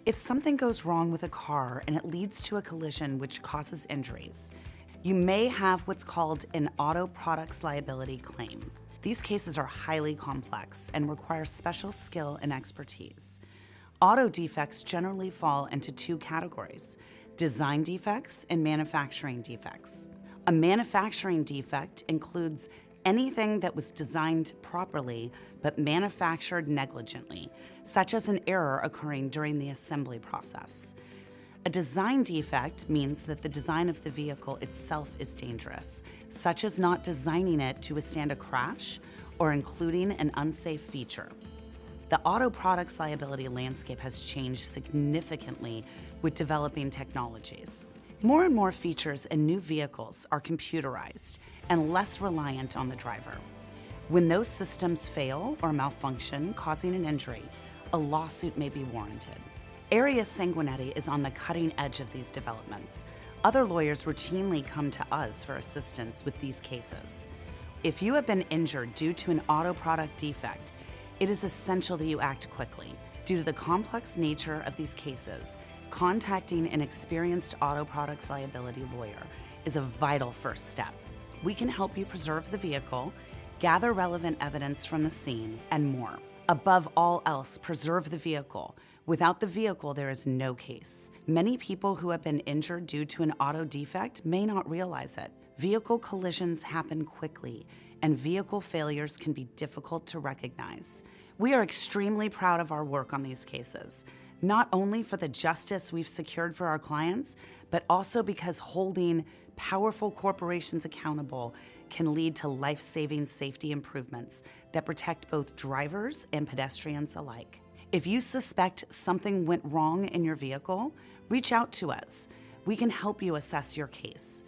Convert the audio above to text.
If something goes wrong with a car and it leads to a collision which causes injuries, you may have what's called an auto products liability claim. These cases are highly complex and require special skill and expertise. Auto defects generally fall into two categories: design defects and manufacturing defects. A manufacturing defect includes anything that was designed properly but manufactured negligently, such as an error occurring during the assembly process. A design defect means that the design of the vehicle itself is dangerous, such as not designing it to withstand a crash or including an unsafe feature. The auto products liability landscape has changed significantly with developing technologies. More and more features in new vehicles are computerized and less reliant on the driver. When those systems fail or malfunction, causing an injury, a lawsuit may be warranted. Arias Sanguinetti is on the cutting edge of these developments. Other lawyers routinely come to us for assistance with these cases. If you have been injured due to an auto product defect, it is essential that you act quickly. Due to the complex nature of these cases, contacting an experienced auto products liability lawyer is a vital first step. We can help you preserve the vehicle, gather relevant evidence from the scene, and more. Above all else, preserve the vehicle. Without the vehicle, there is no case. Many people who have been injured due to an auto defect may not realize it. Vehicle collisions happen quickly, and vehicle failures can be difficult to recognize. We are extremely proud of our work on these cases, not only for the justice we've secured for our clients, but also because holding powerful corporations accountable can lead to life-saving safety improvements that protect both drivers and pedestrians alike. If you suspect something went wrong in your vehicle, reach out to us. We can help you assess your case.